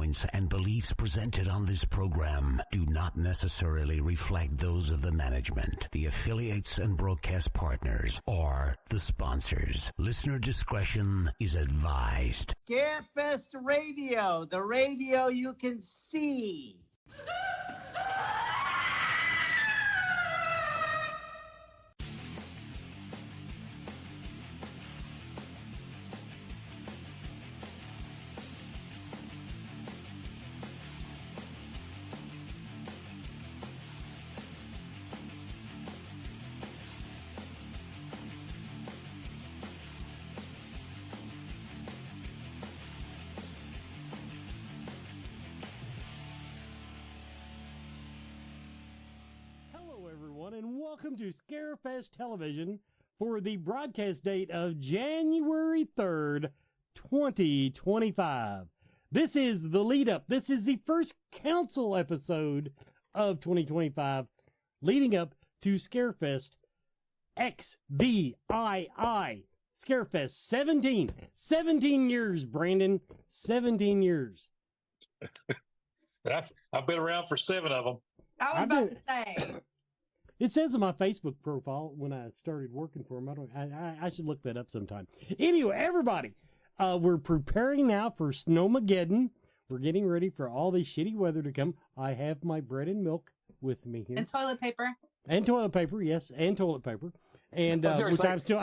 viewpoints and beliefs presented on this program do not necessarily reflect those of the management, the affiliates and broadcast partners, or the sponsors. Listener discretion is advised. Scarefest Radio, the radio you can see. And welcome to Scarefest Television for the broadcast date of January 3rd, 2025. This is the lead up. This is the first council episode of 2025 leading up to Scarefest XVII. Scarefest 17 years, Brandon. 17 years. I've been around for 7 of them. I was about to say. It says on my Facebook profile when I started working for them. I should look that up sometime. Anyway, everybody, we're preparing now for Snowmageddon. We're getting ready for all the shitty weather to come. I have my bread and milk with me here. And toilet paper. And toilet paper, yes, and toilet paper. And which I'm still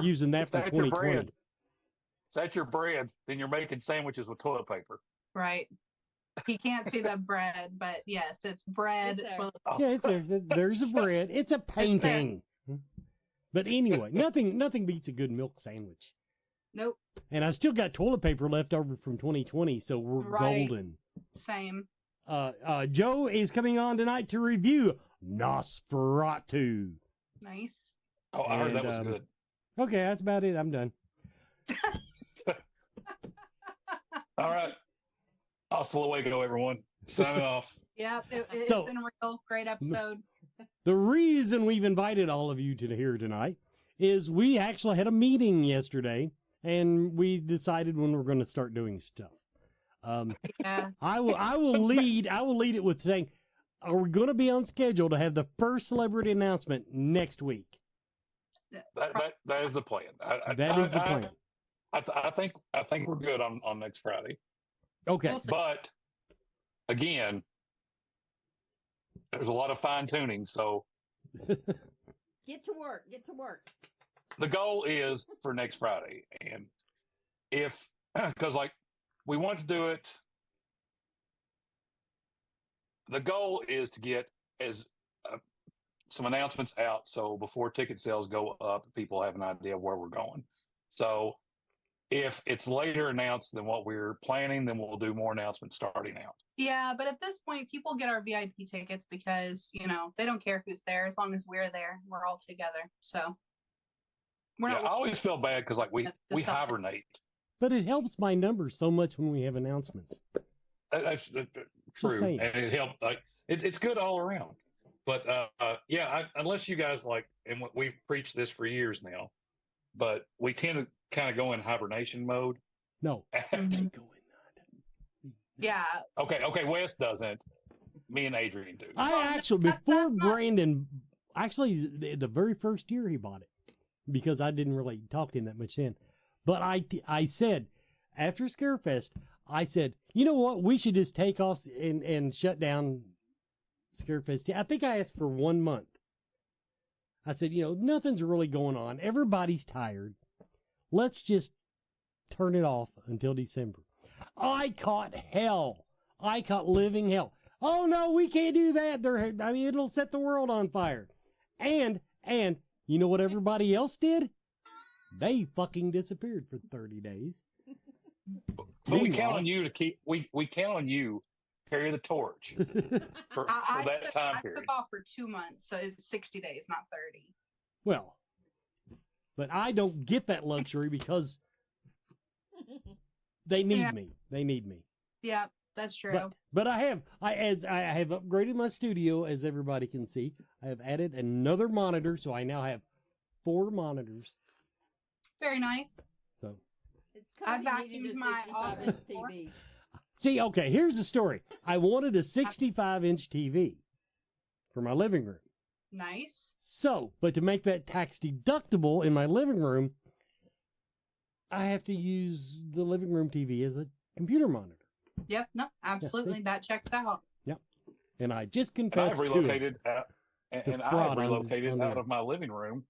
using that for 2020. If that's your bread, then you're making sandwiches with toilet paper. Right. He can't see the bread, but yes, it's bread. Toilet Yeah, paper. there's a bread. It's a painting. But anyway, nothing beats a good milk sandwich. Nope. And I still got toilet paper left over from 2020, so we're golden. Same. Joe is coming on tonight to review Nosferatu. Nice. Oh, I heard that was good. Okay, that's about it. I'm done. All right. Hasta luego, everyone. Signing off. Yep, it's been a real great episode. The reason we've invited all of you to here tonight is we actually had a meeting yesterday, and we decided when we're going to start doing stuff. Yeah. I will lead it with saying, are we going to be on schedule to have the first celebrity announcement next week? That is the plan. That is the plan. I think we're good on next Friday. Okay. But again, there's a lot of fine tuning. So get to work. The goal is for next Friday. And because we want to do it, the goal is to get some announcements out. So before ticket sales go up, people have an idea of where we're going. So if it's later announced than what we're planning, then we'll do more announcements starting out. Yeah, but at this point, people get our VIP tickets because, they don't care who's there as long as we're there. We're all together. So I always feel bad because we hibernate. But it helps my numbers so much when we have announcements. That's true. And it helped. It's good all around. But unless you guys and we've preached this for years now, but we tend to kind of go in hibernation mode. No, they go in. Yeah. Okay. Wes doesn't. Me and Adrian do. Before Brandon, the very first year he bought it, because I didn't really talk to him that much then. But I said, after Scarefest, I said, you know what? We should just take off and shut down Scarefest. I think I asked for 1 month. I said, nothing's really going on. Everybody's tired. Let's just turn it off until December. I caught hell. I caught living hell. Oh, no, we can't do that. It'll set the world on fire. And you know what everybody else did? They fucking disappeared for 30 days. But we count on you to keep. We count on you carry the torch for that time period. I took off for 2 months, so it's 60 days, not 30. Well, but I don't get that luxury because they need me. They need me. Yeah, that's true. But I have upgraded my studio, as everybody can see. I have added another monitor, so I now have 4 monitors. Very nice. So it's I vacuumed my office TV. See, okay, here's the story. I wanted a 65-inch TV for my living room. Nice. So, but to make that tax deductible in my living room, I have to use the living room TV as a computer monitor. Yep. No, absolutely. That checks out. Yep. And I just And confessed I've relocated out, The and I fraud have on- relocated on out there. of my living room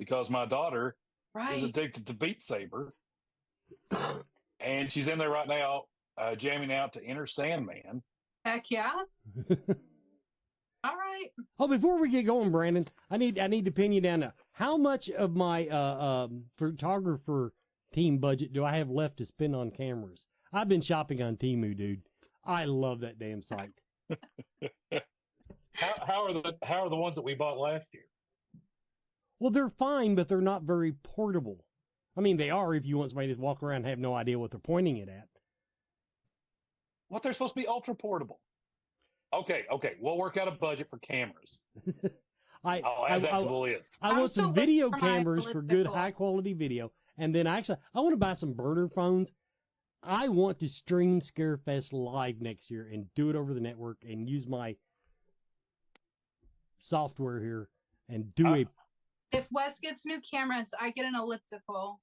because my daughter is Right. addicted to Beat Saber, and she's in there right now jamming out to Enter Sandman. Heck yeah. All right. Oh, before we get going, Brandon, I need to pin you down to how much of my photographer team budget do I have left to spend on cameras? I've been shopping on Temu, dude. I love that damn site. How are the ones that we bought last year? Well, they're fine, but they're not very portable. I mean, they are if you want somebody to walk around and have no idea what they're pointing it at. What, they're supposed to be ultra portable? Okay, we'll work out a budget for cameras. I'll add that to the list. I I'm want still some waiting video for my cameras for good elliptical. high quality video. And then actually, I want to buy some burner phones. I want to stream Scarefest live next year and do it over the network and use my software here and do a. If Wes gets new cameras, I get an elliptical.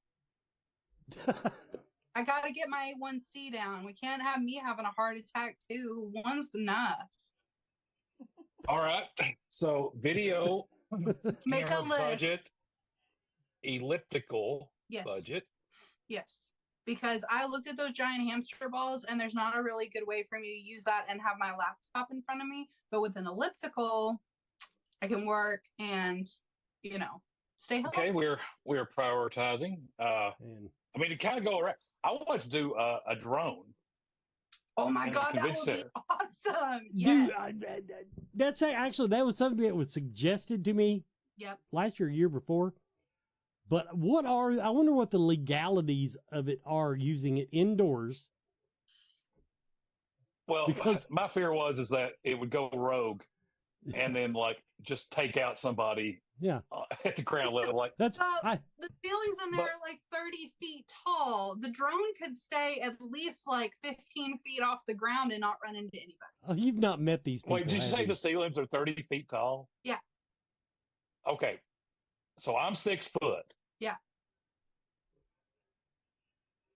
I got to get my A1C down. We can't have me having a heart attack too. One's enough. All right. So video Make a camera list. budget, elliptical Yes. budget. Yes. Because I looked at those giant hamster balls and there's not a really good way for me to use that and have my laptop in front of me. But with an elliptical, I can work and, stay healthy. Okay, we're prioritizing. And I mean, to kind of go around, I wanted to do a drone. Oh my in the God, that would convention be center. awesome. Yes. dude, actually, that was something that was suggested to me Yep. last year before. But I wonder what the legalities of it are using it indoors. Well, Because- my fear is that it would go rogue and then just take out somebody Yeah, at the ground level. Like, that's The ceilings in there But- are like 30 feet tall. The drone could stay at least like 15 feet off the ground and not run into anybody. you've not met these people. wait, did you have say the ceilings are 30 feet tall? Yeah. Okay. So I'm 6 foot. Yeah.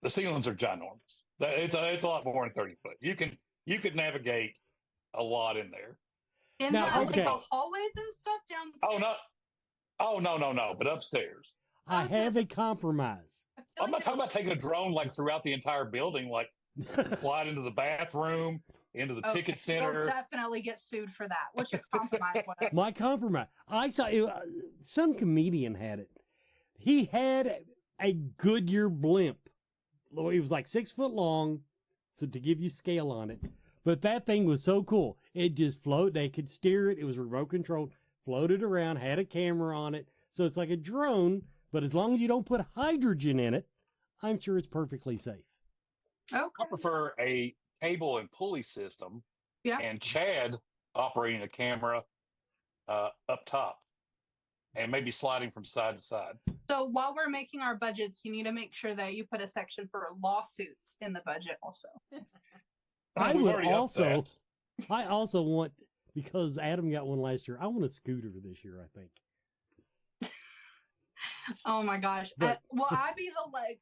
The ceilings are ginormous. It's a lot more than 30 foot. You could navigate a lot in there. In Now, the, okay. the hallways and stuff downstairs. No, but upstairs. I was gonna have a compromise. I feel I'm not like talking about taking a drone throughout the entire building, fly it into the bathroom, into the Okay, ticket center. We'll definitely get sued for that. What's your compromise, Wes? My compromise. I saw some comedian had it. He had a Goodyear blimp. It was like 6 foot long, so to give you scale on it. But that thing was so cool. It just floated. They could steer it. It was remote controlled. Floated around. Had a camera on it. So it's like a drone. But as long as you don't put hydrogen in it, I'm sure it's perfectly safe. Okay. I prefer a cable and pulley system. Yeah. And Chad operating a camera up top and maybe sliding from side to side. So while we're making our budgets, you need to make sure that you put a section for lawsuits in the budget also. I We've would already upped also- that. I also want, because Adam got one last year, I want a scooter this year, I think. Oh my gosh. But- Will I be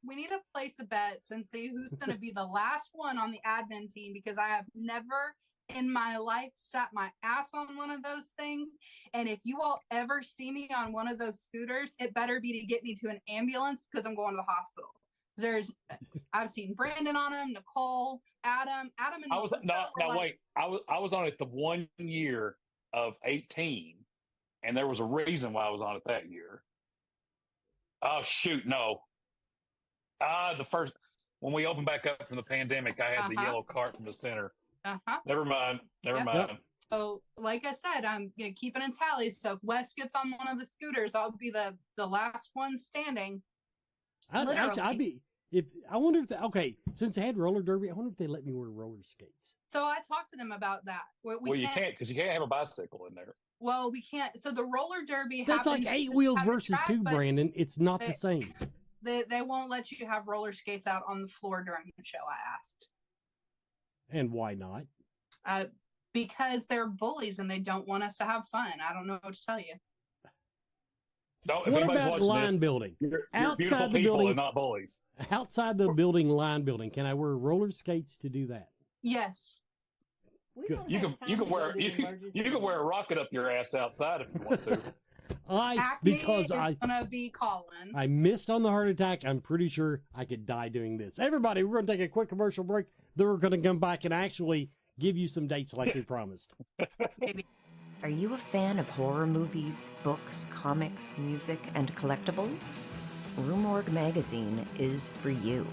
we need to place a bet and see who's going to be the last one on the admin team because I have never in my life sat my ass on one of those things. And if you all ever see me on one of those scooters, it better be to get me to an ambulance because I'm going to the hospital. I've seen Brandon on him, Nicole, Adam, and Melissa were like, I was on it the 1 year of 18, and there was a reason why I was on it that year. Oh shoot, no. The first when we opened back up from the pandemic, I had the yellow cart from the center. Never mind. Yep. So, like I said, I'm keeping a tally. So if Wes gets on one of the scooters, I'll be the last one standing. I wonder if okay, since I had roller derby, I wonder if they let me wear roller skates. So I talked to them about that. You can't because you can't have a bicycle in there. Well, we can't. So the roller derby. That's like happens 8 wheels at the versus track, 2, but Brandon. It's not the same. They won't let you have roller skates out on the floor during the show. I asked. And why not? Because they're bullies and they don't want us to have fun. I don't know what to tell you. No, if What anybody's about watching line this, building? you're Outside beautiful the people building- and not bullies. Outside the building, line building, can I wear roller skates to do that? Yes. We Good. don't You have can time you to can go wear to you emergency can wear a room. rocket up your ass outside if you want to. Acne is gonna be calling. I missed on the heart attack. I'm pretty sure I could die doing this. Everybody, we're going to take a quick commercial break. Then we're going to come back and actually give you some dates like we promised. Maybe. Are you a fan of horror movies, books, comics, music, and collectibles? Roomorg magazine is for you.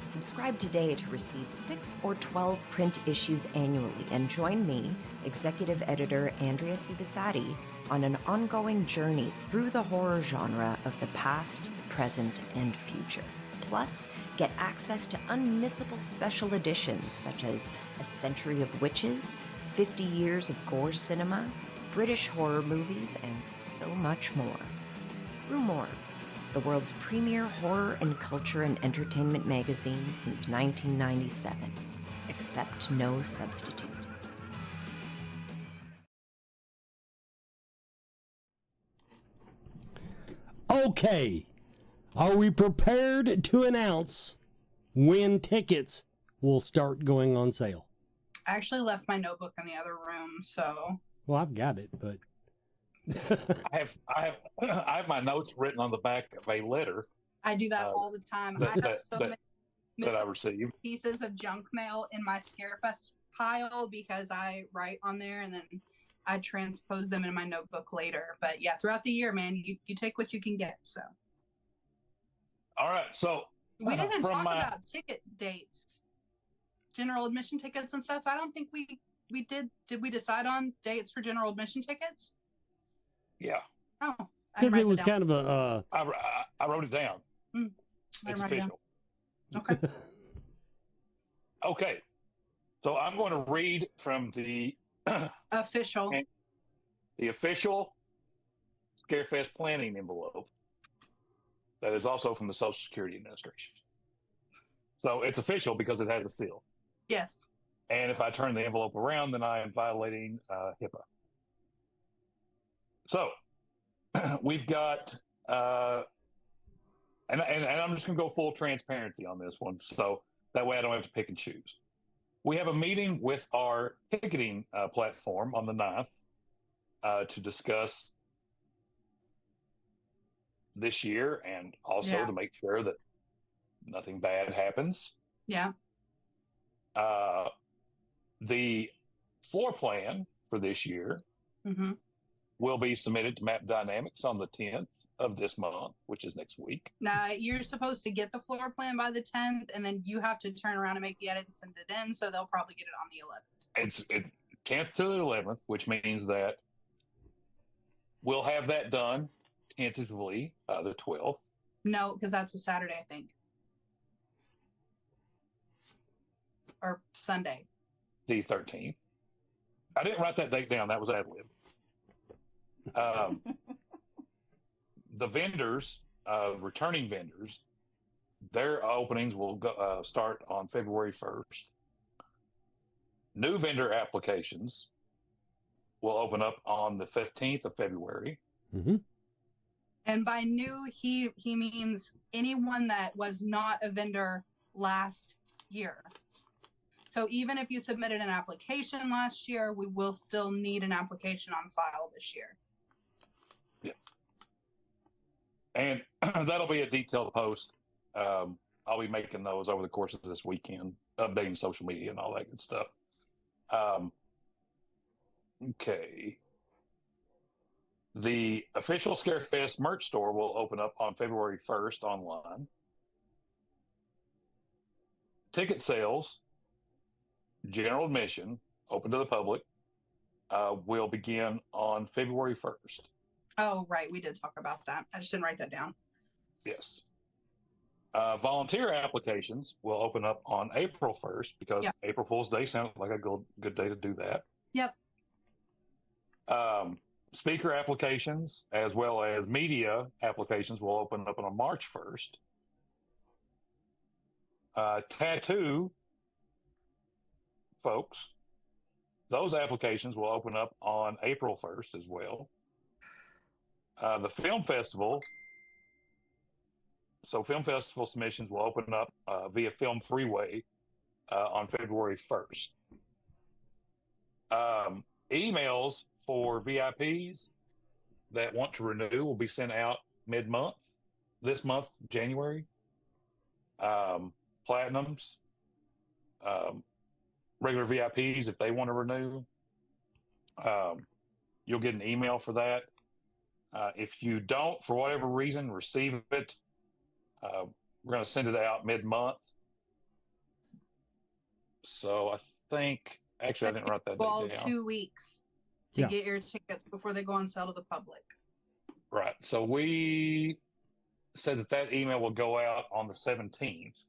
Subscribe today to receive 6 or 12 print issues annually and join me, executive editor Andrea Subasati, on an ongoing journey through the horror genre of the past, present, and future. Plus, get access to unmissable special editions such as A Century of Witches, 50 Years of Gore Cinema, British horror movies, and so much more. Roomorg, the world's premier horror and culture and entertainment magazine since 1997. Accept no substitute. Okay. Are we prepared to announce when tickets will start going on sale? I actually left my notebook in the other room, so Well, I've got it, but I have my notes written on the back of a letter I do that all the time. I have so many that I missing received. pieces of junk mail in my Scarefest pile because I write on there and then I transpose them in my notebook later. But yeah, throughout the year, man, you take what you can get. So All right, so we didn't from talk my- about ticket dates, general admission tickets and stuff. I don't think we did. Did we decide on dates for general admission tickets? Yeah, Oh, I because didn't it was write kind of a I wrote it down. I didn't It's write it down. official. Okay. Okay, so I'm going to read from the Official. official Scarefest planning envelope that is also from the Social Security Administration. So it's official because it has a seal. Yes. And if I turn the envelope around, then I am violating HIPAA. So we've got, and I'm just going to go full transparency on this one. So that way I don't have to pick and choose. We have a meeting with our ticketing platform on the 9th to discuss this year and also to make sure that nothing bad happens. Yeah. The floor plan for this year Mm-hmm. will be submitted to Map Dynamics on the 10th of this month, which is next week. Now you're supposed to get the floor plan by the 10th, and then you have to turn around and make the edits and send it in. So they'll probably get it on the 11th. It's 10th to the 11th, which means that we'll have that done tentatively the 12th. No, because that's a Saturday, I think, or Sunday. The 13th. I didn't write that date down. That was ad lib. The vendors, returning vendors, their openings will go, start on February 1st. New vendor applications will open up on the 15th of February. Mhm. And by new, he means anyone that was not a vendor last year. So even if you submitted an application last year, we will still need an application on file this year. Yeah. And that'll be a detailed post. I'll be making those over the course of this weekend, updating social media and all that good stuff. Okay. The official Scarefest merch store will open up on February 1st online. Ticket sales, general admission, open to the public, will begin on February 1st. Oh, right. We did talk about that. I just didn't write that down. Yes. Volunteer applications will open up on April 1st because April Fool's Day sounds like a good day to do that. Yep. Speaker applications as well as media applications will open up on March 1st. Tattoo folks, those applications will open up on April 1st as well. The film festival. So film festival submissions will open up via Film Freeway on February 1st. Emails for VIPs that want to renew will be sent out mid-month, this month, January. Platinums, regular VIPs, if they want to renew, you'll get an email for that. If you don't, for whatever reason, receive it, we're going to send it out mid-month. So I think, actually, I didn't write that Well, date down. 2 weeks to get your tickets before they go on sale to the public. Right. So we said that email will go out on the 17th.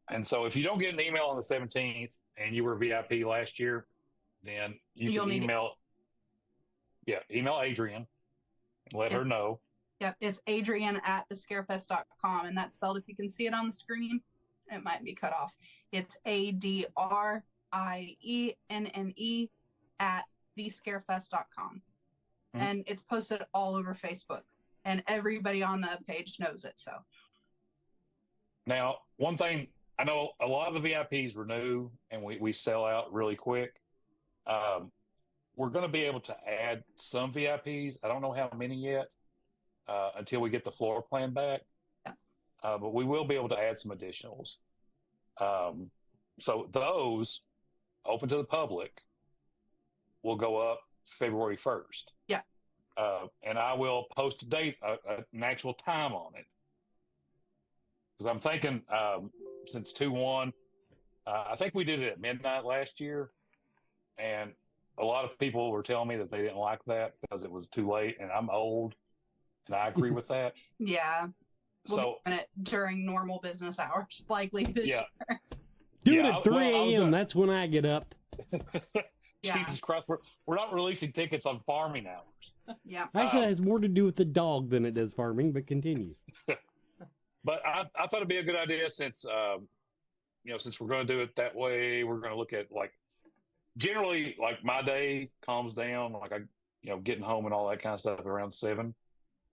And so if you don't get an email on the 17th and you were VIP last year, then you can email Adrian and let her know. Yep, it's Adrian at thescarefest.com, and that's spelled, if you can see it on the screen, it might be cut off. It's ADRIENNE at thescarefest.com. Mm-hmm. And it's posted all over Facebook, and everybody on the page knows it. So now, one thing, I know a lot of the VIPs renew and we sell out really quick. We're going to be able to add some VIPs. I don't know how many yet until we get the floor plan back. Yeah. But we will be able to add some additionals. So those open to the public will go up February 1st. Yeah. And I will post a date, an actual time on it. Because I'm thinking since 2/1, I think we did it at midnight last year. And a lot of people were telling me that they didn't like that because it was too late. And I'm old, and I agree with that. Yeah. We'll be doing it during normal business hours, likely this year. Do it at 3 a.m. That's when I get up. Jesus Christ. We're not releasing tickets on farming hours. Yeah. Actually, it has more to do with the dog than it does farming, but continue. But I thought it'd be a good idea since, since we're going to do it that way, we're going to look at generally my day calms down, getting home and all that kind of stuff around 7.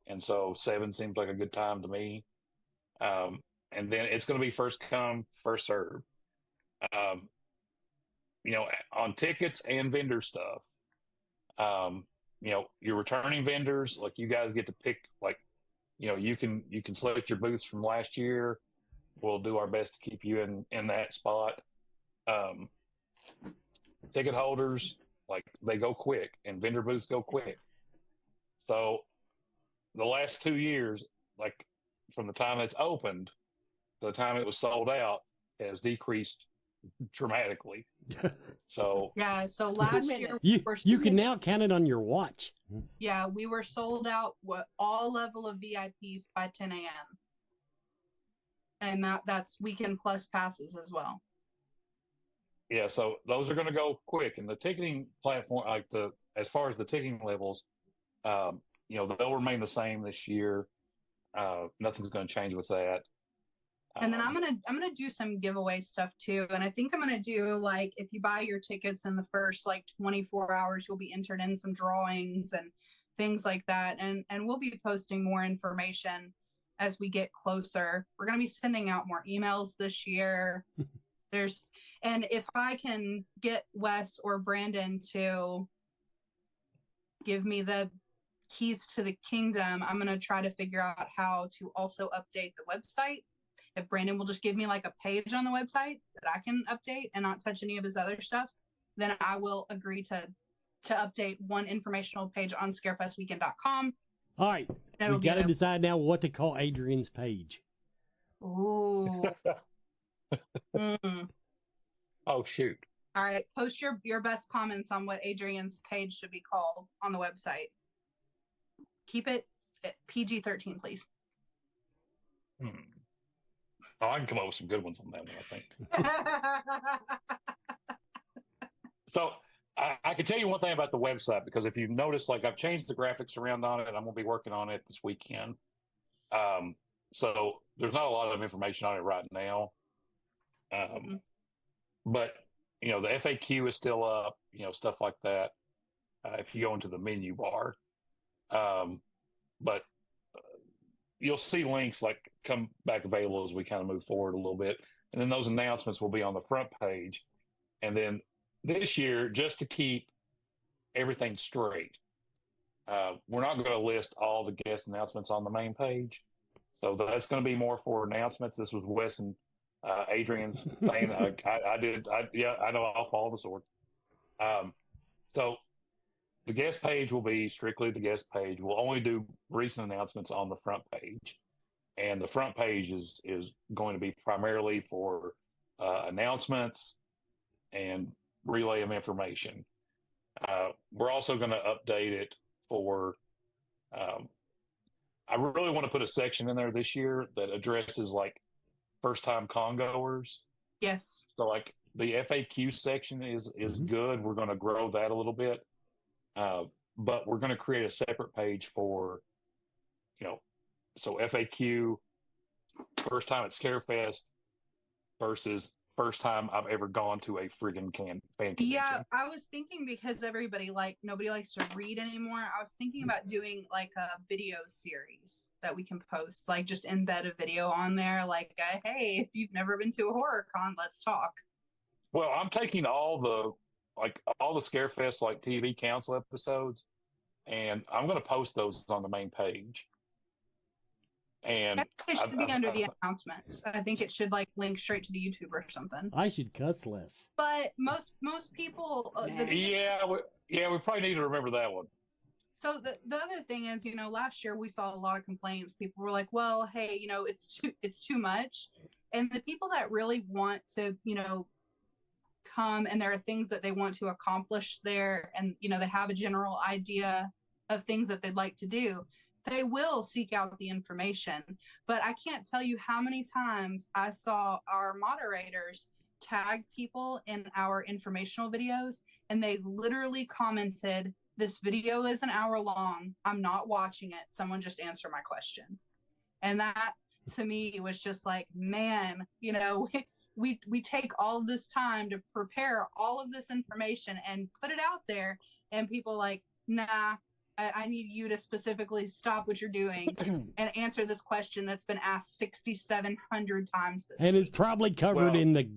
And so 7 seems like a good time to me. And then it's going to be first come, first serve. On tickets and vendor stuff, your returning vendors, you guys get to pick, you can select your booths from last year. We'll do our best to keep you in that spot. Ticket holders, they go quick, and vendor booths go quick. So the last 2 years, from the time it's opened to the time it was sold out, has decreased dramatically. So so last year you can now count it on your watch. Yeah, we were sold out all level of VIPs by 10 a.m. And that's weekend plus passes as well. Yeah, so those are going to go quick, and the ticketing platform, as far as the ticketing levels, they'll remain the same this year. Nothing's going to change with that. And then I'm gonna do some giveaway stuff too. And I think I'm gonna do if you buy your tickets in the first 24 hours, you'll be entered in some drawings and things like that. And we'll be posting more information as we get closer. We're gonna be sending out more emails this year. And if I can get Wes or Brandon to give me the keys to the kingdom, I'm gonna try to figure out how to also update the website. If Brandon will just give me a page on the website that I can update and not touch any of his other stuff, then I will agree to update one informational page on scarefestweekend.com. All right. We got to decide now what to call Adrian's page. Ooh. Oh, shoot. All right. Post your best comments on what Adrian's page should be called on the website. Keep it PG-13, please. Oh, I can come up with some good ones on that one, I think. So I can tell you one thing about the website, because if you've noticed, I've changed the graphics around on it, and I'm going to be working on it this weekend. So there's not a lot of information on it right now. But, the FAQ is still up, stuff like that. If you go into the menu bar, but you'll see links like come back available as we kind of move forward a little bit. And then those announcements will be on the front page. And then this year, just to keep everything straight, we're not going to list all the guest announcements on the main page. So that's going to be more for announcements. This was Wes and Adrian's thing. I know I'll follow the sword. So the guest page will be strictly the guest page. We'll only do recent announcements on the front page. And the front page is going to be primarily for announcements and relay of information. We're also going to update it for, I really want to put a section in there this year that addresses like first-time congoers. Yes. So like the FAQ section is good. We're going to grow that a little bit. But we're going to create a separate page for, so FAQ, first time at Scarefest versus first time I've ever gone to a friggin' fan convention. Yeah, I was thinking because nobody likes to read anymore. I was thinking about doing like a video series that we can post, like just embed a video on there. Like, hey, if you've never been to a horror con, let's talk. Well, I'm taking all the Scarefest like TV council episodes, and I'm going to post those on the main page. And it should be under the announcements. I think it should like link straight to the YouTube or something. I should cuss less. But most people, we probably need to remember that one. So the other thing is, last year we saw a lot of complaints. People were like, "Well, hey, it's too much," and the people that really want to, come and there are things that they want to accomplish there, and they have a general idea of things that they'd like to do. They will seek out the information. But I can't tell you how many times I saw our moderators tag people in our informational videos, and they literally commented, "This video is an hour long. I'm not watching it. Someone just answer my question." And that to me was just like, man, we take all this time to prepare all of this information and put it out there, and people like, nah, I need you to specifically stop what you're doing and answer this question that's been asked 6,700 times this and week. it's probably covered in the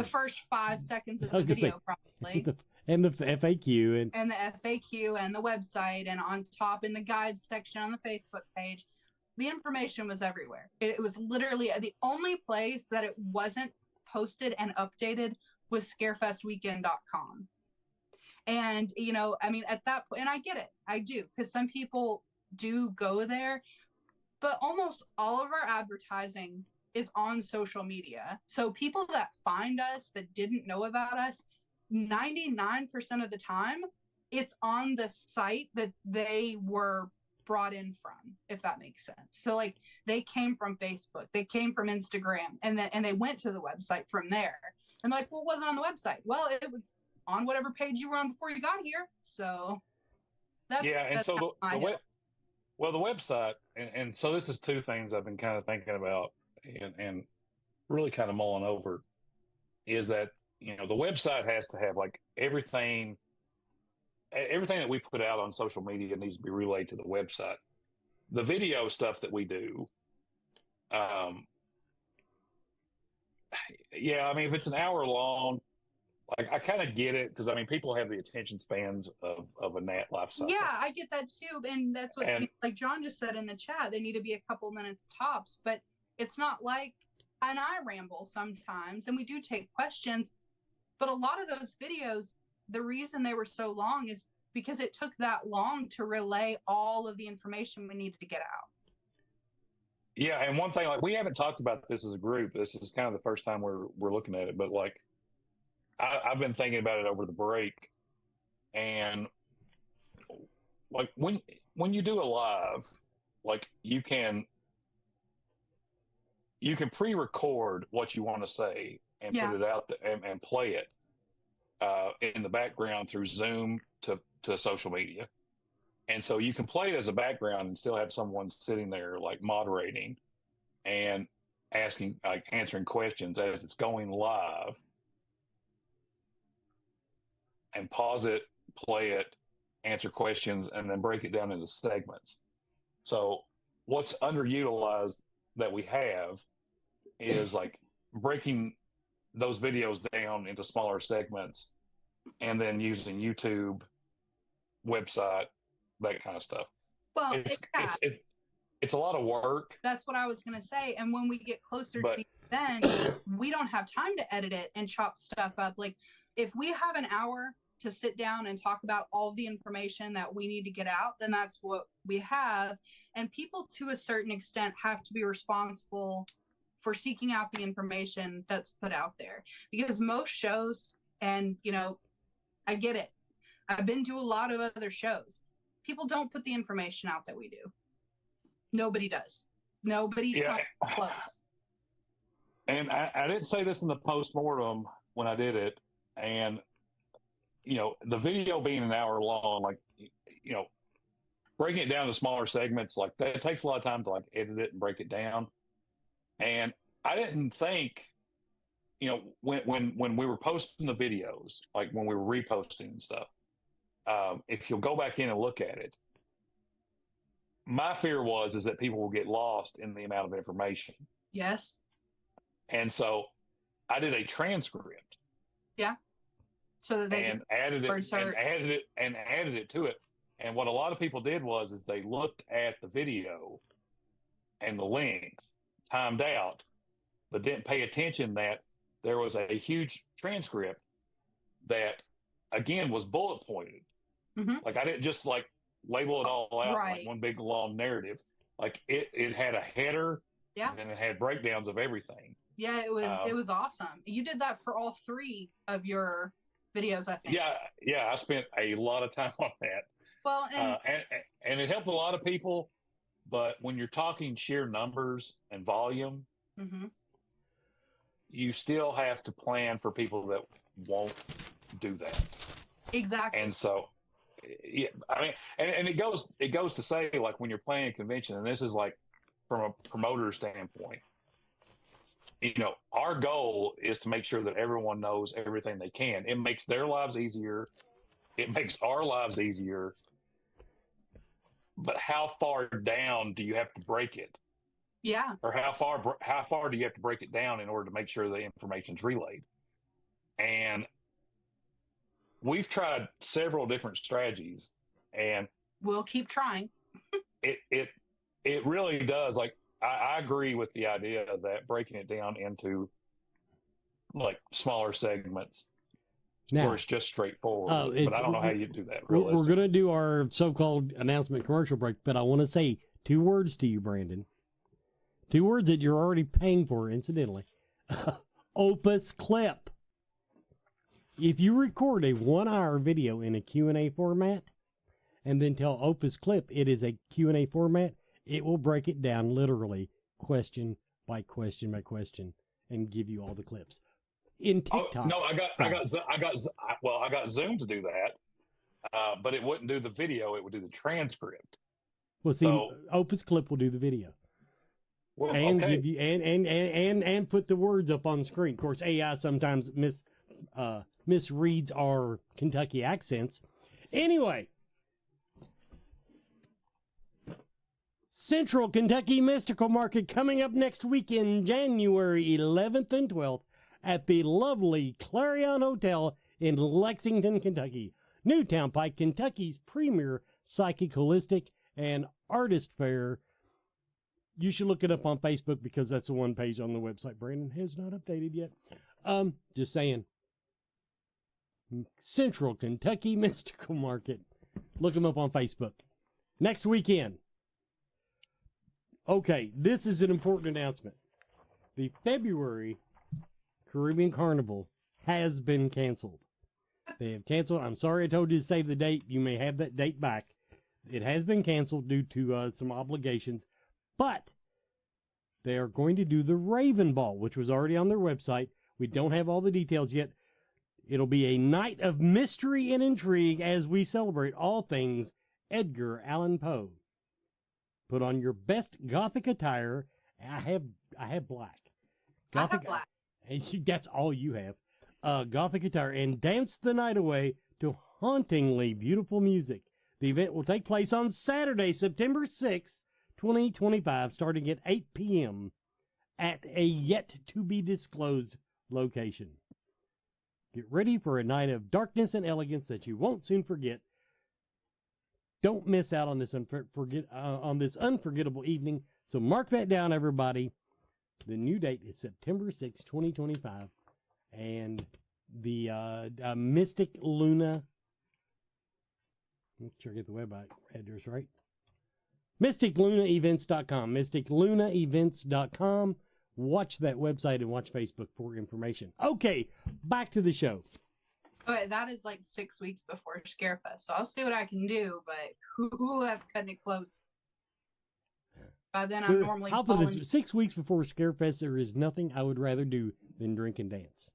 first 5 seconds of the video, probably. And the FAQ and the FAQ and the website, and on top in the guides section on the Facebook page. The information was everywhere. It was literally the only place that it wasn't posted and updated was scarefestweekend.com. And, at that point, and I get it, I do, because some people do go there, but almost all of our advertising is on social media. So people that find us that didn't know about us, 99% of the time, it's on the site that they were brought in from, if that makes sense. So like they came from Facebook, they came from Instagram, and they went to the website from there. And like, well, it wasn't on the website. Well, it was on whatever page you were on before you got here. So that's the website, and so this is two things I've been kind of thinking about and really kind of mulling over, is that the website has to have like everything that we put out on social media needs to be relayed to the website. The video stuff that we do, if it's an hour long, like I kind of get it, because people have the attention spans of a gnat life cycle. Yeah, I get that too, and that's what like John just said in the chat. They need to be a couple minutes tops, but it's not like, and I ramble sometimes, and we do take questions, but a lot of those videos, the reason they were so long is because it took that long to relay all of the information we needed to get out. Yeah, and one thing, like, we haven't talked about this as a group. This is kind of the first time we're looking at it, but like I've been thinking about it over the break, and like when you do a live, like you can pre-record what you want to say and put it out there and play it in the background through Zoom to social media. And so you can play it as a background and still have someone sitting there like moderating and asking, like answering questions as it's going live, and pause it, play it, answer questions, and then break it down into segments. So what's underutilized that we have is like breaking those videos down into smaller segments and then using YouTube, website, that kind of stuff. Well, it's a lot of work. That's what I was going to say. And when we get closer to the event, we don't have time to edit it and chop stuff up. Like if we have an hour to sit down and talk about all the information that we need to get out, then that's what we have. And people to a certain extent have to be responsible for seeking out the information that's put out there, because most shows, and you know, I get it, I've been to a lot of other shows, people don't put the information out that we do. Nobody does. Nobody comes close. And I didn't say this in the post-mortem when I did it, and you know, the video being an hour long, like, you know, breaking it down to smaller segments, like that takes a lot of time to like edit it and break it down. And I didn't think, you know, when we were posting the videos, like when we were reposting and stuff, if you'll go back in and look at it, my fear is that people will get lost in the amount of information. Yes. And so I did a transcript. Yeah. So that they added it to it. And what a lot of people did is they looked at the video and the length timed out, but didn't pay attention that there was a huge transcript that again was bullet pointed. Mm-hmm. Like I didn't just like label it all out like one big long narrative. Like it had a header, and then it had breakdowns of everything. Yeah, it was awesome. You did that for all 3 of your videos, I think. Yeah, I spent a lot of time on that. Well, and it helped a lot of people, but when you're talking sheer numbers and volume, mm-hmm. you still have to plan for people that won't do that. Exactly. And so, yeah, I mean, and it goes to say, like, when you're playing a convention, and this is like from a promoter standpoint, you know, our goal is to make sure that everyone knows everything they can. It makes their lives easier. It makes our lives easier. But how far down do you have to break it? Yeah. Or how far do you have to break it down in order to make sure the information's relayed? And we've tried several different strategies, and we'll keep trying. It really does. Like, I agree with the idea that breaking it down into like smaller segments now, where it's just straightforward. But I don't know how you do that. We're going to do our so-called announcement commercial break, but I want to say 2 words to you, Brandon. 2 words that you're already paying for, incidentally. Opus Clip. If you record a 1-hour video in a Q&A format and then tell Opus Clip it is a Q&A format, it will break it down literally question by question by question and give you all the clips. In TikTok. No, I got Zoom to do that, but it wouldn't do the video; it would do the transcript. Well, see, Opus Clip will do the video, and give you and put the words up on the screen. Of course, AI sometimes misreads our Kentucky accents. Anyway. Central Kentucky Mystical Market coming up next weekend, January 11th and 12th at the lovely Clarion Hotel in Lexington, Kentucky. Newtown Pike, Kentucky's premier psychic, holistic, and artist fair. You should look it up on Facebook because that's the one page on the website. Brandon has not updated yet. Just saying. Central Kentucky Mystical Market. Look them up on Facebook. Next weekend. Okay, this is an important announcement. The February Caribbean Carnival has been canceled. They have canceled. I'm sorry I told you to save the date. You may have that date back. It has been canceled due to some obligations, but they are going to do the Raven Ball, which was already on their website. We don't have all the details yet. It'll be a night of mystery and intrigue as we celebrate all things Edgar Allan Poe. Put on your best Gothic attire. I have black. Gothic. I have black. That's all you have. Gothic attire and dance the night away to hauntingly beautiful music. The event will take place on Saturday, September 6th, 2025, starting at 8 p.m. at a yet-to-be-disclosed location. Get ready for a night of darkness and elegance that you won't soon forget. Don't miss out on this unforgettable evening. So mark that down, everybody. The new date is September 6, 2025. And the Mystic Luna... Make sure I get the web address right. MysticLunaEvents.com. MysticLunaEvents.com. Watch that website and watch Facebook for information. Okay, back to the show. Okay, that is like 6 weeks before Scarefest, so I'll see what I can do, but that's cutting it close. By then I'm normally I'll put it 6 weeks before Scarefest. There is nothing I would rather do than drink and dance.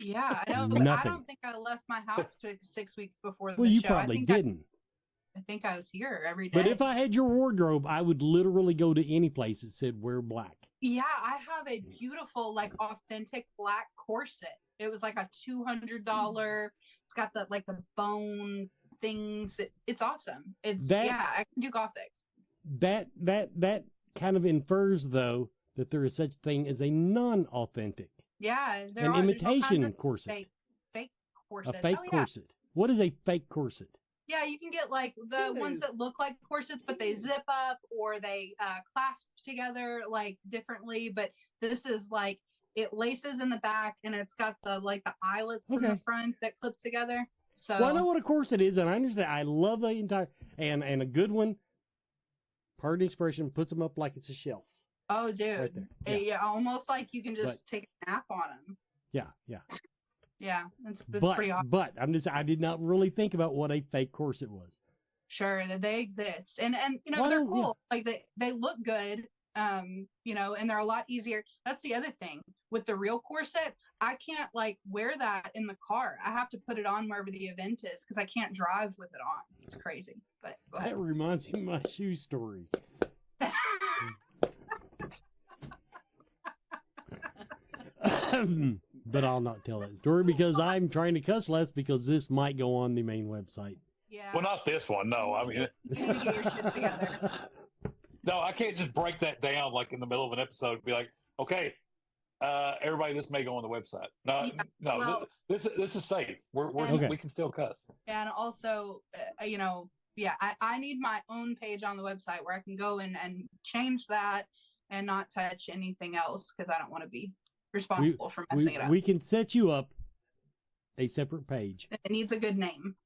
Yeah, I know, but Nothing. I don't think I left my house 6 weeks before the Well, you show. probably didn't. I think I was here every day. But if I had your wardrobe, I would literally go to any place that said wear black. Yeah, I have a beautiful, like, authentic black corset. It was like a $200. It's got the bone things. It's awesome. I can do Gothic. That kind of infers, though, that there is such thing as a non-authentic. Yeah, an imitation corset. Fake corsets. A fake corset. What is a fake corset? Yeah, you can get like the ones that look like corsets, but they zip up or they clasp together like differently. But this is like it laces in the back and it's got the eyelets in the front that clip together. So I know what a corset is, and I understand. I love the entire and a good one. Pardon the expression, puts them up like it's a shelf. Oh, dude. Right there. Yeah, almost like you can just take a nap on them. Yeah. Yeah, it's pretty awesome. But I did not really think about what a fake corset was. Sure, that they exist. And they're cool. Yeah. Like they look good. And they're a lot easier. That's the other thing. With the real corset, I can't wear that in the car. I have to put it on wherever the event is because I can't drive with it on. It's crazy. But go ahead. That reminds me of my shoe story. But I'll not tell that story because I'm trying to cuss less because this might go on the main website. Yeah. Well, not this one. No, I mean, you need to get your shit together. No, I can't just break that down in the middle of an episode and be like, okay, everybody, this may go on the website. This is safe. We can still cuss. And also, I need my own page on the website where I can go in and change that and not touch anything else because I don't want to be responsible for messing it up. We can set you up a separate page. It needs a good name.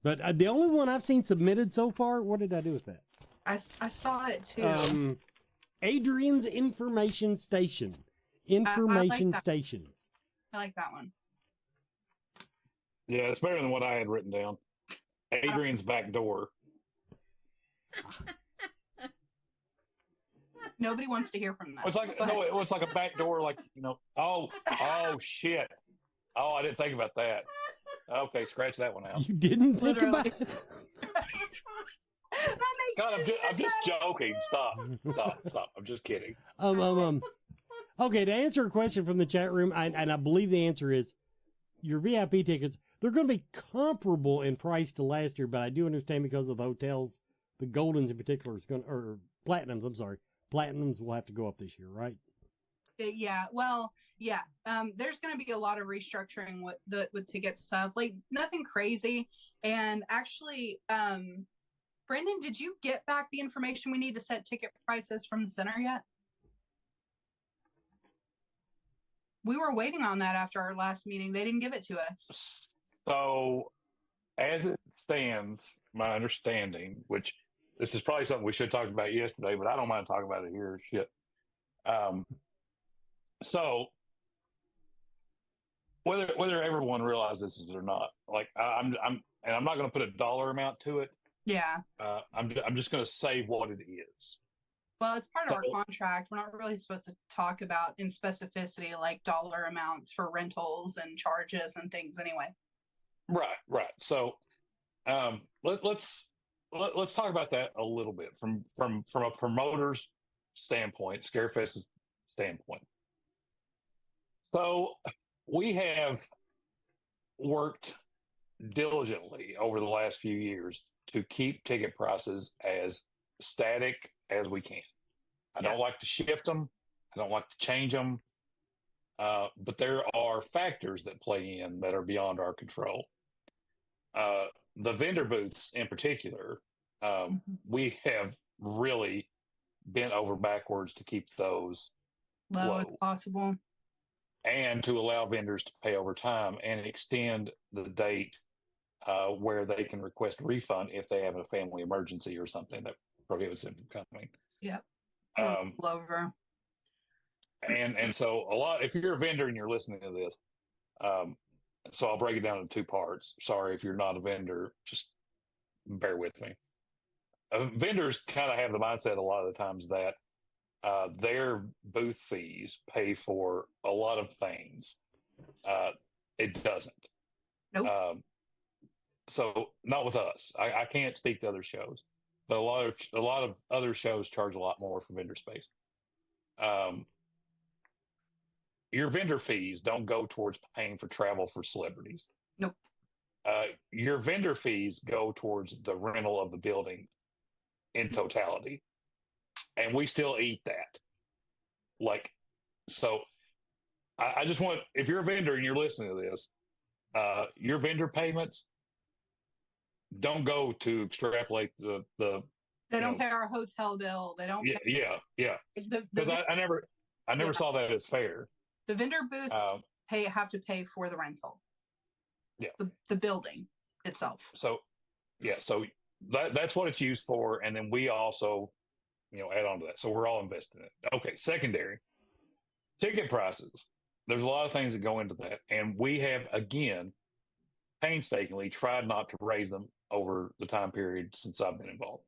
But the only one I've seen submitted so far, what did I do with that? I saw it too. Adrian's Information Station. Station. I like that one. Yeah, it's better than what I had written down. Adrian's back door. Nobody wants to hear from that. It's like a back door, oh shit. Oh, I didn't think about that. Okay, scratch that one out. You didn't think about it? God, I'm just joking. Stop. I'm just kidding. Okay, to answer a question from the chat room, and I believe the answer is your VIP tickets, they're going to be comparable in price to last year, but I do understand because of the hotels, the Goldens in particular or Platinums, I'm sorry. Platinums will have to go up this year, right? Yeah. Well, yeah. There's going to be a lot of restructuring with ticket stuff, nothing crazy. And actually, Brendan, did you get back the information we need to set ticket prices from the center yet? We were waiting on that after our last meeting. They didn't give it to us. So, as it stands, my understanding, which this is probably something we should have talked about yesterday, but I don't mind talking about it here. Shit. So, whether everyone realizes this or not, I'm not going to put a dollar amount to it. Yeah. I'm just going to say what it is. Well, it's part of our contract. We're not really supposed to talk about in specificity dollar amounts for rentals and charges and things anyway. Right. So let's let's talk about that a little bit from a promoter's standpoint, Scarefest's standpoint. So we have worked diligently over the last few years to keep ticket prices as static as we can. I don't like to shift them. I don't like to change them. But there are factors that play in that are beyond our control. The vendor booths in particular, we have really bent over backwards to keep those low as low possible, and to allow vendors to pay over time and extend the date where they can request a refund if they have a family emergency or something that prohibits them from coming. Yep. Over. And so a lot, if you're a vendor and you're listening to this, so I'll break it down into two parts. Sorry if you're not a vendor, just bear with me. Vendors kind of have the mindset a lot of the times that their booth fees pay for a lot of things. It doesn't. Nope. So not with us. I can't speak to other shows, but a lot of other shows charge a lot more for vendor space. Your vendor fees don't go towards paying for travel for celebrities. Nope. Your vendor fees go towards the rental of the building in totality. And we still eat that. So I just want, if you're a vendor and you're listening to this, your vendor payments don't go to extrapolate the they don't pay our hotel bill. They don't. Yeah. Because I never saw that as fair. The vendor booths have to pay for the rental. Yeah. The building itself. So that's what it's used for. And then we also, add on to that. So we're all invested in it. Okay. Secondary ticket prices. There's a lot of things that go into that. And we have, again, painstakingly tried not to raise them over the time period since I've been involved.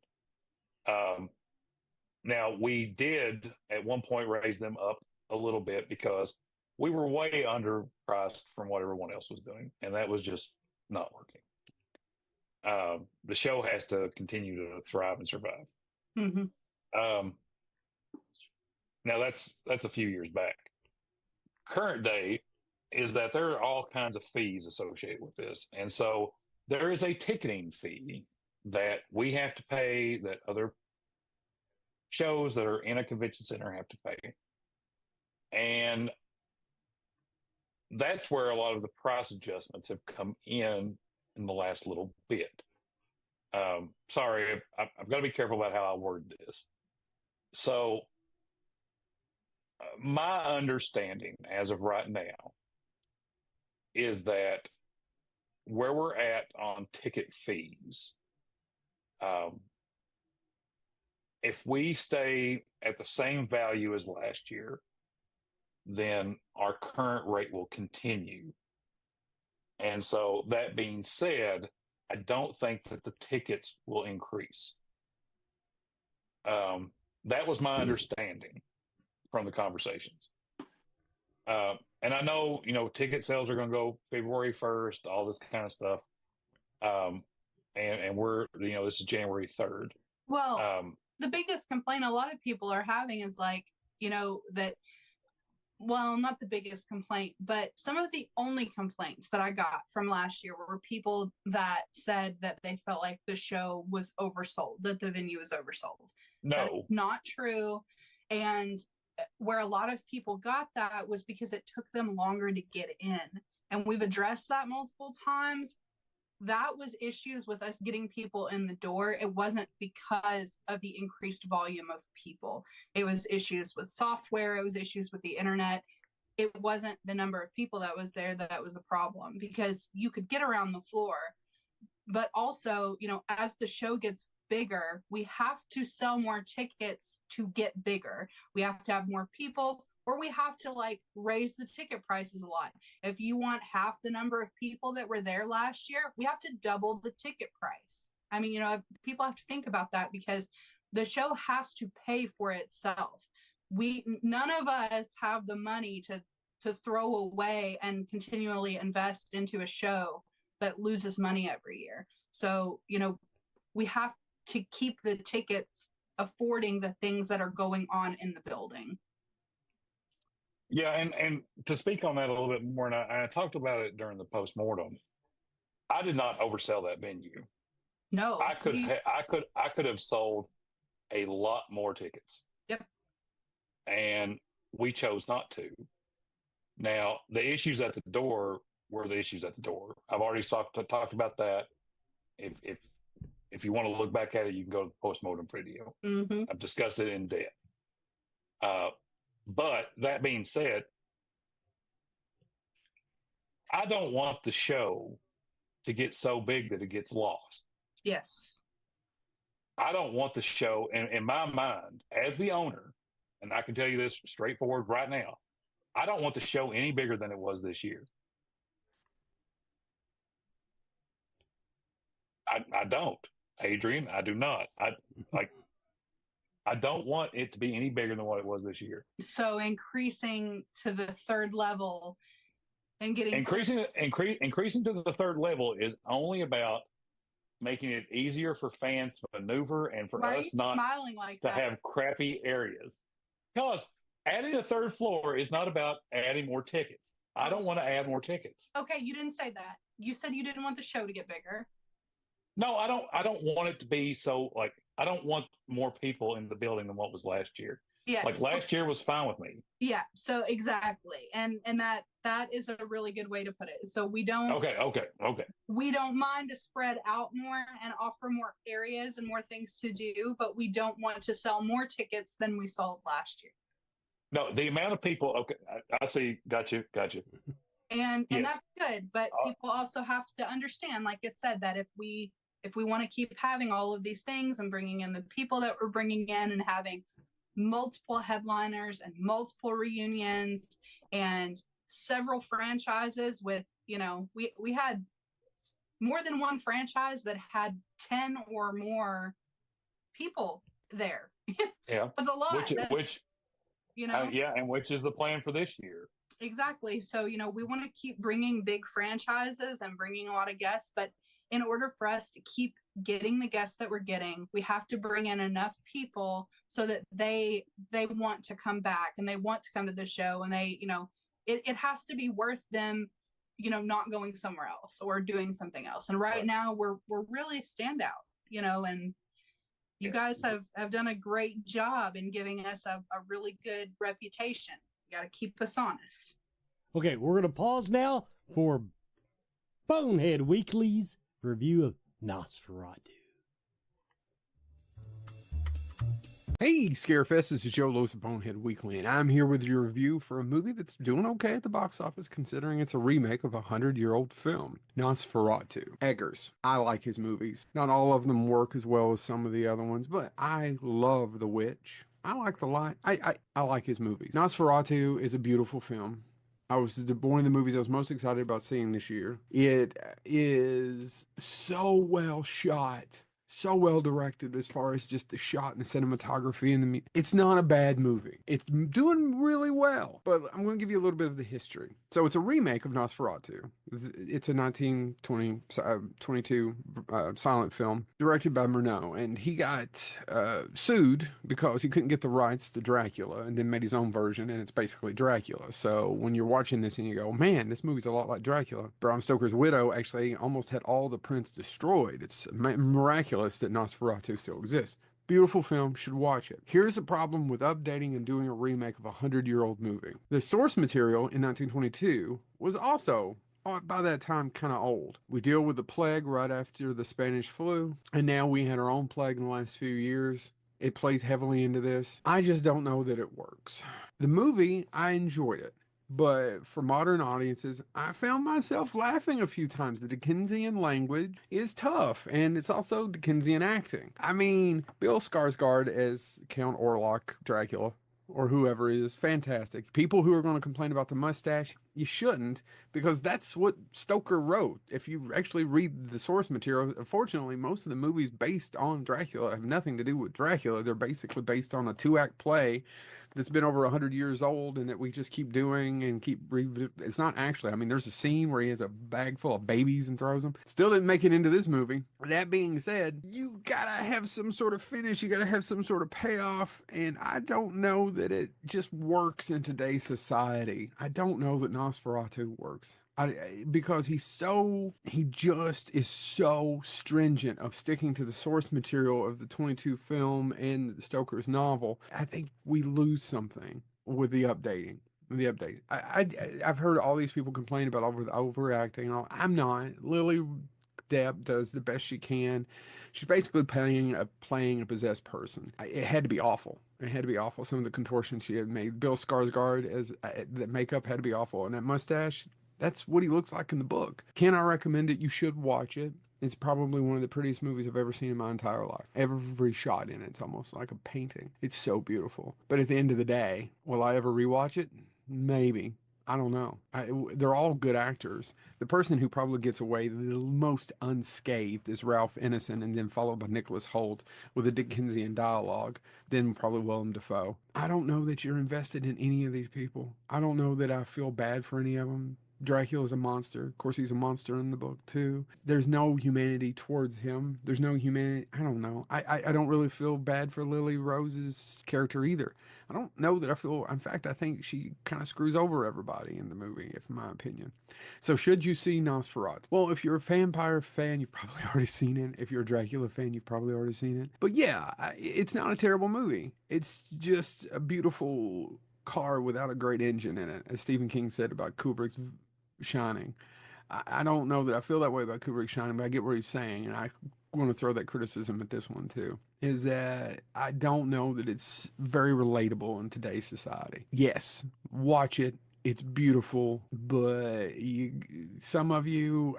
Now we did at one point raise them up a little bit because we were way underpriced from what everyone else was doing, and that was just not working. The show has to continue to thrive and survive. Mm-hmm. Now that's a few years back. Current day is that there are all kinds of fees associated with this, and so there is a ticketing fee that we have to pay, that other shows that are in a convention center have to pay, and that's where a lot of the price adjustments have come in the last little bit. Sorry, I've got to be careful about how I word this. So my understanding as of right now is that where we're at on ticket fees, if we stay at the same value as last year, then our current rate will continue. And so that being said, I don't think that the tickets will increase. That was my understanding from the conversations. And I know, ticket sales are going to go February 1st, all this kind of stuff. And we're, this is January 3rd. Well, the biggest complaint a lot of people are having is not the biggest complaint, but some of the only complaints that I got from last year were people that said that they felt like the show was oversold, that the venue was oversold. No, not true. And where a lot of people got that was because it took them longer to get in. And we've addressed that multiple times. That was issues with us getting people in the door. It wasn't because of the increased volume of people. It was issues with software. It was issues with the internet. It wasn't the number of people that was there that was the problem, because you could get around the floor. But also, as the show gets bigger, we have to sell more tickets to get bigger. We have to have more people, or we have to raise the ticket prices a lot. If you want half the number of people that were there last year, we have to double the ticket price. I mean, people have to think about that, because the show has to pay for itself. None of us have the money to throw away and continually invest into a show that loses money every year. So, we have to keep the tickets affording the things that are going on in the building. Yeah, and to speak on that a little bit more, and I talked about it during the postmortem. I did not oversell that venue. No, I could have sold a lot more tickets. Yep. And we chose not to. Now, the issues at the door were the issues at the door. I've already talked about that. If you want to look back at it, you can go to the postmortem video. Mm-hmm. I've discussed it in depth. But that being said, I don't want the show to get so big that it gets lost. Yes. I don't want the show, in my mind, as the owner, and I can tell you this straightforward right now, I don't want the show any bigger than it was this year. I don't, Adrian. I do not. I don't want it to be any bigger than what it was this year. So increasing to the third level and getting increasing to the third level is only about making it easier for fans to maneuver and for us not to have crappy areas. Because adding a third floor is not about adding more tickets. I don't want to add more tickets. Okay, you didn't say that. You said you didn't want the show to get bigger. No, I don't want it to be so, like, I don't want more people in the building than what was last year. Yeah. Like last year was fine with me. Yeah. So exactly. And that is a really good way to put it. So we don't Okay. We don't mind to spread out more and offer more areas and more things to do, but we don't want to sell more tickets than we sold last year. No, the amount of people, okay, I see, got you. And yes. That's good, but people also have to understand, like I said, that if we want to keep having all of these things and bringing in the people that we're bringing in and having multiple headliners and multiple reunions and several franchises with, we had more than one franchise that had 10 or more people there. Yeah. That's a lot. Which and which is the plan for this year. Exactly. So, we want to keep bringing big franchises and bringing a lot of guests, but in order for us to keep getting the guests that we're getting, we have to bring in enough people so that they want to come back and they want to come to the show, and they, it has to be worth them, not going somewhere else or doing something else. And right now we're really a standout, and you guys have done a great job in giving us a really good reputation. You got to keep us honest. Okay, we're going to pause now for Bonehead Weekly's review of Nosferatu. Hey, Scarefest, this is Joe Lowe's of Bonehead Weekly, and I'm here with your review for a movie that's doing okay at the box office, considering it's a remake of a 100-year-old film, Nosferatu. Eggers. I like his movies. Not all of them work as well as some of the other ones, but I love The Witch. I like the light. I like his movies. Nosferatu is a beautiful film. One of the movies I was most excited about seeing this year. It is so well shot, so well directed as far as just the shot and the cinematography and it's not a bad movie. It's doing really well, but I'm going to give you a little bit of the history. So it's a remake of Nosferatu. It's a 1922 silent film directed by Murnau, and he got sued because he couldn't get the rights to Dracula, and then made his own version, and it's basically Dracula. So when you're watching this and you go, man, this movie's a lot like Dracula, Bram Stoker's widow actually almost had all the prints destroyed. It's miraculous that Nosferatu still exists. Beautiful film, should watch it. Here's the problem with updating and doing a remake of a 100-year-old movie. The source material in 1922 was also, by that time, kind of old. We deal with the plague right after the Spanish flu, and now we had our own plague in the last few years. It plays heavily into this. I just don't know that it works. The movie, I enjoyed it. But for modern audiences, I found myself laughing a few times. The Dickensian language is tough, and it's also Dickensian acting. I mean, Bill Skarsgård as Count Orlok Dracula, or whoever, is fantastic. People who are going to complain about the mustache, you shouldn't, because that's what Stoker wrote. If you actually read the source material, unfortunately, most of the movies based on Dracula have nothing to do with Dracula. They're basically based on a 2-act play that's been over 100 years old and that we just keep doing and it's not actually, I mean, there's a scene where he has a bag full of babies and throws them. Still didn't make it into this movie. That being said, you gotta have some sort of finish, you gotta have some sort of payoff, and I don't know that it just works in today's society. I don't know that Nosferatu works. Because he just is so stringent of sticking to the source material of the 22 film and Stoker's novel. I think we lose something with the updating. I've heard all these people complain about overacting and all. I'm not. Lily Depp does the best she can. She's basically playing a possessed person. It had to be awful. It had to be awful. Some of the contortions she had made. Bill Skarsgård as the makeup had to be awful, and that mustache. That's what he looks like in the book. Can I recommend it? You should watch it. It's probably one of the prettiest movies I've ever seen in my entire life. Every shot in it's almost like a painting. It's so beautiful. But at the end of the day, will I ever rewatch it? Maybe. I don't know. They're all good actors. The person who probably gets away the most unscathed is Ralph Ineson, and then followed by Nicholas Hoult with a Dickensian dialogue, then probably Willem Dafoe. I don't know that you're invested in any of these people. I don't know that I feel bad for any of them. Dracula's a monster. Of course, he's a monster in the book, too. There's no humanity towards him. There's no humanity. I don't know. I don't really feel bad for Lily Rose's character either. I don't know that I feel. In fact, I think she kind of screws over everybody in the movie, if in my opinion. So, should you see Nosferatu? Well, if you're a vampire fan, you've probably already seen it. If you're a Dracula fan, you've probably already seen it. But yeah, it's not a terrible movie. It's just a beautiful car without a great engine in it, as Stephen King said about Kubrick's Shining. I don't know that I feel that way about Kubrick's Shining, but I get what he's saying, and I want to throw that criticism at this one too, is that I don't know that it's very relatable in today's society. Yes, watch it. It's beautiful, but some of you,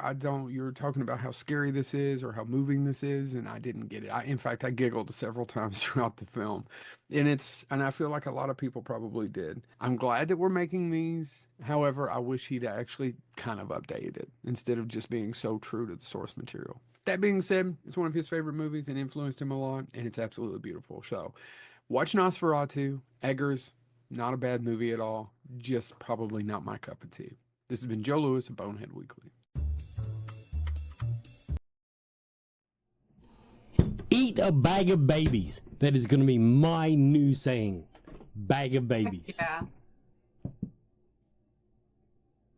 you're talking about how scary this is or how moving this is, and I didn't get it. In fact, I giggled several times throughout the film, and I feel like a lot of people probably did. I'm glad that we're making these. However, I wish he'd actually kind of updated it instead of just being so true to the source material. That being said, it's one of his favorite movies and influenced him a lot, and it's absolutely beautiful. So, watch Nosferatu. Eggers, not a bad movie at all. Just probably not my cup of tea. This has been Joe Lewis of Bonehead Weekly. Eat a bag of babies. That is going to be my new saying. Bag of babies. Yeah.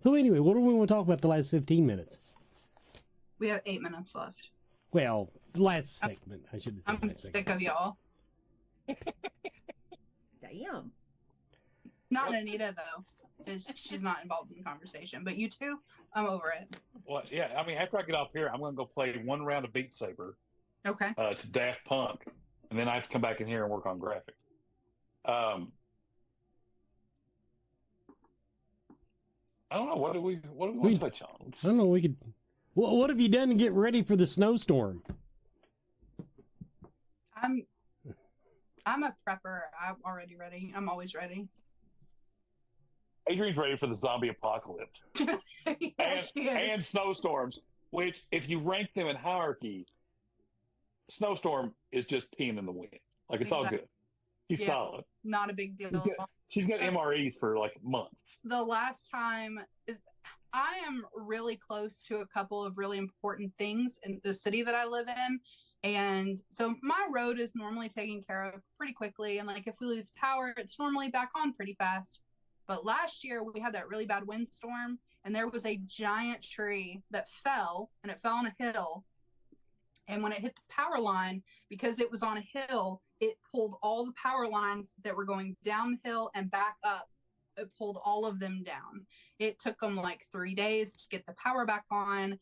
So anyway, what do we want to talk about the last 15 minutes? We have 8 minutes left. Well, the last segment, I should say. I'm sick of y'all. Damn. Not Anita, though, because she's not involved in the conversation. But you two, I'm over it. Well, yeah, I mean, after I get off here, I'm going to go play one round of Beat Saber. Okay. It's Daft Punk. And then I have to come back in here and work on graphics. I don't know. What do we want to touch on? I don't know. We could. What have you done to get ready for the snowstorm? I'm a prepper. I'm already ready. I'm always ready. Adrian's ready for the zombie apocalypse. Yes, and snowstorms, which, if you rank them in hierarchy, snowstorm is just peeing in the wind. Like, it's all good. She's solid. Not a big deal. She's got MREs for like months. The last time I am really close to a couple of really important things in the city that I live in. And so my road is normally taken care of pretty quickly. And like, if we lose power, it's normally back on pretty fast. But last year we had that really bad windstorm, and there was a giant tree that fell, and it fell on a hill. And when it hit the power line, because it was on a hill, it pulled all the power lines that were going down the hill and back up. It pulled all of them down. It took them like 3 days to get the power back on.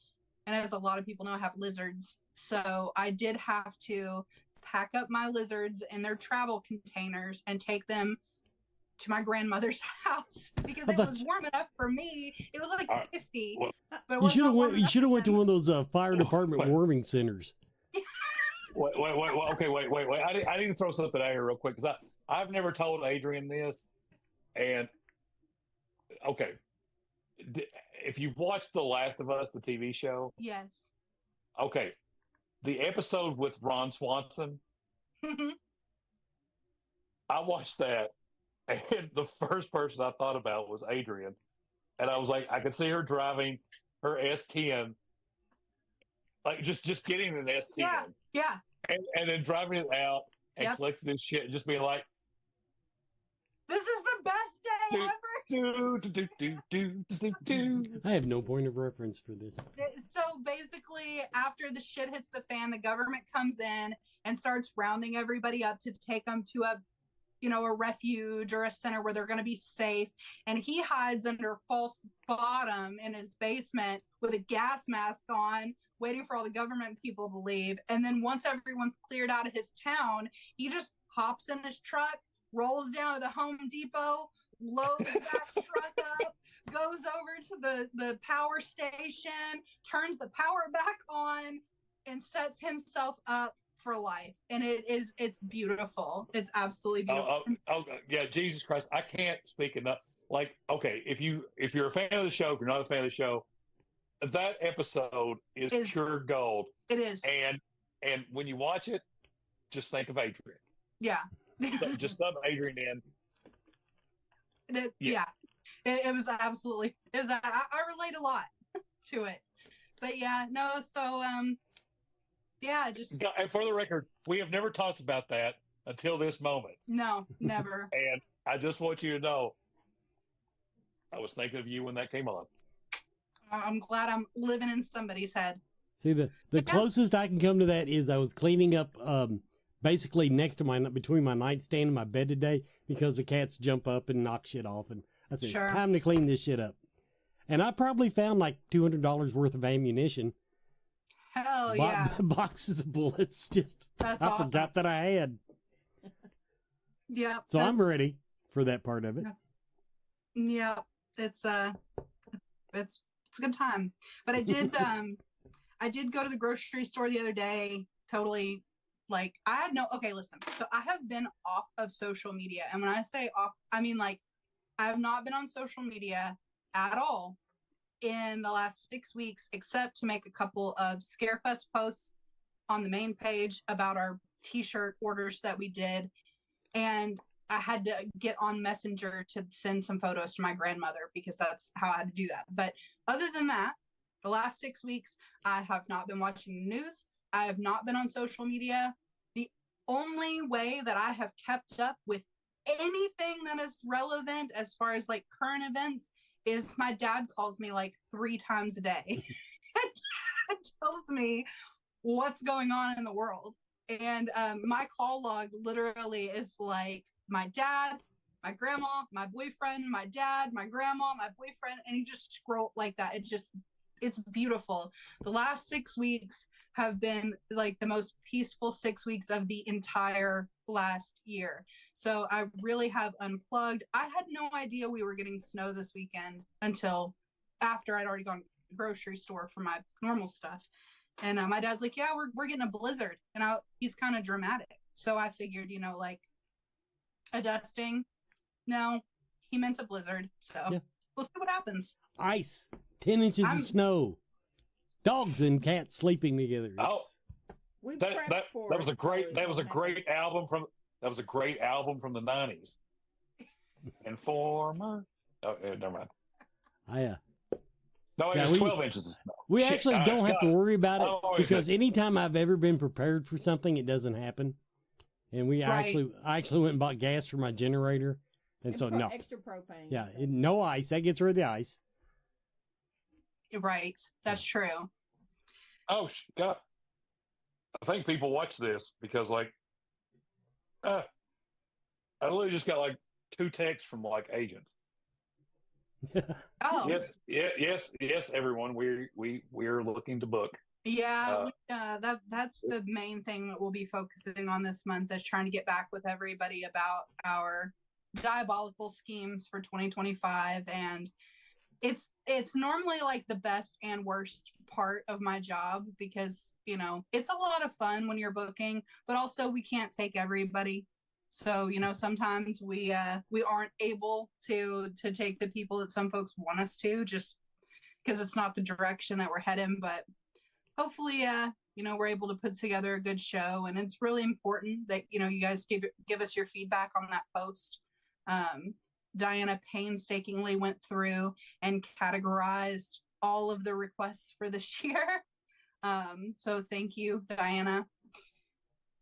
And as a lot of people know, I have lizards. So I did have to pack up my lizards in their travel containers and take them to my grandmother's house because it was warm enough for me. It was like 50. But you should have went to one of those fire department warming centers. Wait. I need to throw something out here real quick because I've never told Adrian this. And okay, if you've watched The Last of Us, the TV show, Yes. okay, the episode with Ron Swanson, I watched that, and the first person I thought about was Adrian, and I was like, I could see her driving her S10, like just getting an S10, Yeah. and then driving it out and collecting this shit, and just being like, this is the best day ever. I have no point of reference for this. So basically, after the shit hits the fan, the government comes in and starts rounding everybody up to take them to a refuge or a center where they're going to be safe. And he hides under false bottom in his basement with a gas mask on, waiting for all the government people to leave. And then once everyone's cleared out of his town, he just hops in his truck, rolls down to the Home Depot, loads that truck up, goes over to the power station, turns the power back on, and sets himself up for life. And it's beautiful. It's absolutely beautiful. Yeah, Jesus Christ, I can't speak enough. Like, okay, if you're a fan of the show, if you're not a fan of the show, that episode is pure gold. It is. And when you watch it, just think of Adrian. Yeah. Just sub Adrian in. It was absolutely. It was. I relate a lot to it. But yeah, no. So yeah, just. And for the record, we have never talked about that until this moment. No, never. And I just want you to know, I was thinking of you when that came on. I'm glad I'm living in somebody's head. See, the closest I can come to that is I was cleaning up basically next to between my nightstand and my bed today because the cats jump up and knock shit off, and I said, it's time to clean this shit up. And I probably found like $200 worth of ammunition. Hell yeah. Boxes of bullets. I forgot that I had. Yeah. So I'm ready for that part of it. Yeah. It's a good time. But I did go to the grocery store the other day, totally like listen. So I have been off of social media. And when I say off, I mean like I have not been on social media at all in the last 6 weeks, except to make a couple of Scarefest posts on the main page about our t-shirt orders that we did. And I had to get on Messenger to send some photos to my grandmother because that's how I had to do that. But other than that, the last 6 weeks, I have not been watching the news. I have not been on social media. The only way that I have kept up with anything that is relevant as far as like current events is my dad calls me like 3 times a day. It tells me what's going on in the world. And my call log literally is like my dad, my grandma, my boyfriend, my dad, my grandma, my boyfriend, and you just scroll like that. It's beautiful. The last 6 weeks have been like the most peaceful 6 weeks of the entire last year. So I really have unplugged. I had no idea we were getting snow this weekend until after I'd already gone to the grocery store for my normal stuff. And my dad's like, yeah, we're getting a blizzard. And he's kind of dramatic. So I figured, like a dusting. No, he meant a blizzard. So we'll see what happens. Ice, 10 inches of snow, dogs and cats sleeping together. That was a great album from the 90s. Informer. Oh, never mind. No, it was 12 inches of snow. We actually don't have to worry about it because anytime I've ever been prepared for something, it doesn't happen. And I actually went and bought gas for my generator. And so, no. Extra propane. Yeah, no ice. That gets rid of the ice. Right. That's true. Oh, God. I think people watch this because, like, I literally just got, like, 2 texts from, like, agents. Oh. Yes, everyone. We're looking to book. Yeah, that's the main thing that we'll be focusing on this month is trying to get back with everybody about our diabolical schemes for 2025. And it's normally like the best and worst part of my job because, it's a lot of fun when you're booking, but also we can't take everybody. So, you know, sometimes we aren't able to take the people that some folks want us to, just because it's not the direction that we're heading. But hopefully, you know, we're able to put together a good show. And it's really important that, you know, you guys give us your feedback on that post. Diana painstakingly went through and categorized all of the requests for this year. So thank you, Diana,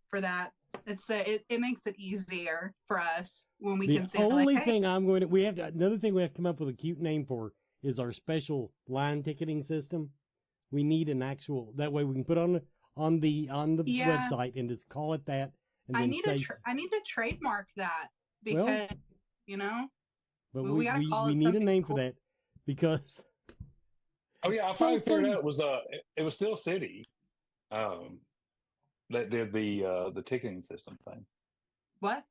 for that. It makes it easier for us when we can say, the only like, hey, thing another thing we have to come up with a cute name for is our special line ticketing system. We need an actual, that way we can put on the website and just call it that. And I need to trademark that because, you know, but we gotta call it need a something name cool. for that because. Oh yeah, I finally figured out it was Still City, that did the ticketing system thing. What?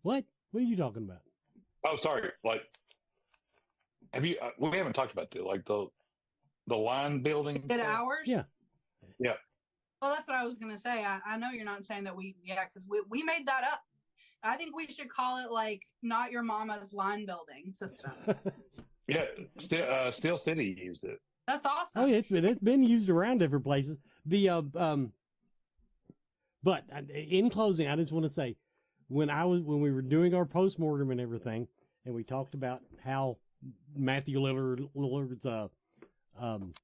What are you talking about? Oh, sorry. Like, have you? We haven't talked about the line building. Did hours? Yeah. Yeah. Well, that's what I was gonna say. I know you're not saying that because we made that up. I think we should call it like Not Your Mama's Line Building System. Yeah, Still City used it. That's awesome. Oh, it's been used around different places. But in closing, I just want to say, when we were doing our postmortem and everything, and we talked about how Matthew Lillard's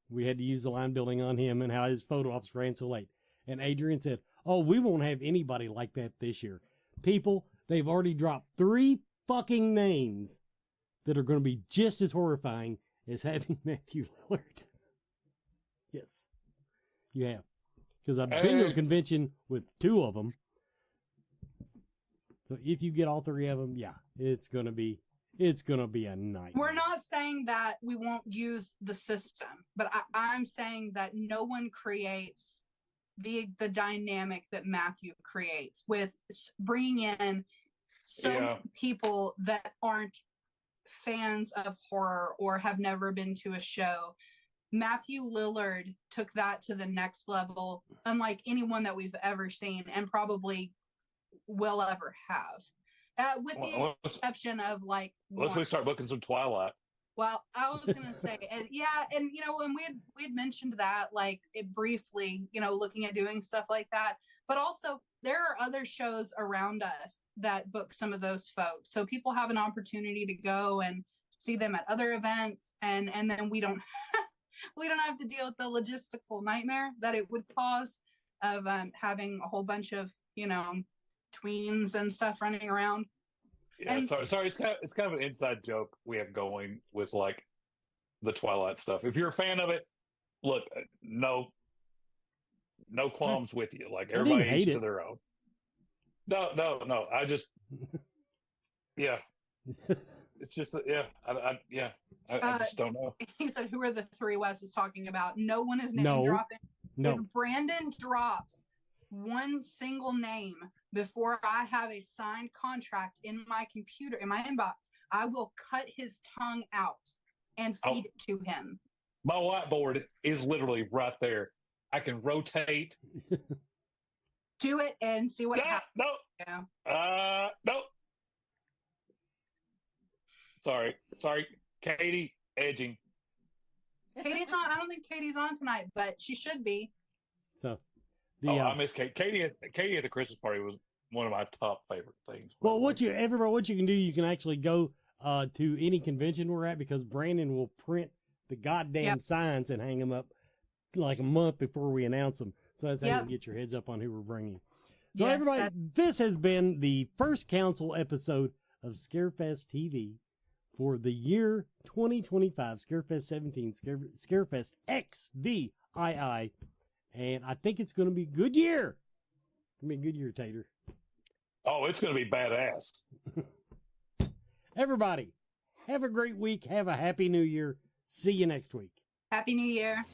we had to use the line building on him and how his photo ops ran so late, and Adrian said, "Oh, we won't have anybody like that this year." People, they've already dropped 3 fucking names that are going to be just as horrifying as having Matthew Lillard. Yes, you have. Because I've been to a convention with 2 of them. So if you get all 3 of them, yeah, it's gonna be a nightmare. We're not saying that we won't use the system, but I'm saying that no one creates the dynamic that Matthew creates with bringing in many people that aren't fans of horror or have never been to a show. Matthew Lillard took that to the next level, unlike anyone that we've ever seen and probably will ever have. With the exception of like, let's start booking some Twilight. Well, I was gonna say, and you know, and we had mentioned that like it briefly, you know, looking at doing stuff like that. But also, there are other shows around us that book some of those folks, so people have an opportunity to go and see them at other events, and then we don't have to deal with the logistical nightmare that it would cause of having a whole bunch of, you know, tweens and stuff running around. Yeah, sorry. It's kind of an inside joke we have going with like the Twilight stuff. If you're a fan of it, look, no qualms with you. Like everybody each to their own. No. I just, yeah. It's just, I just don't know. He said, "Who are the 3 Wes is talking about?" No one is name dropping. No. If Brandon drops one single name before I have a signed contract in my computer, in my inbox, I will cut his tongue out and feed it to him. My whiteboard is literally right there. I can rotate. Do it and see what happens. No. Yeah. No. Sorry. Katie, edging. Katie's not, I don't think Katie's on tonight, but she should be. So, I miss Kate. Katie at the Christmas party was one of my top favorite things. Well, what you can do, you can actually go to any convention we're at, because Brandon will print the goddamn signs and hang them up like a month before we announce them. So that's how you can get your heads up on who we're bringing. So everybody, this has been the first council episode of Scarefest TV for the year 2025, Scarefest 17, Scarefest XVII. And I think it's going to be a good year. It's going to be a good year, Tater. Oh, it's going to be badass. Everybody, have a great week. Have a happy new year. See you next week. Happy New Year.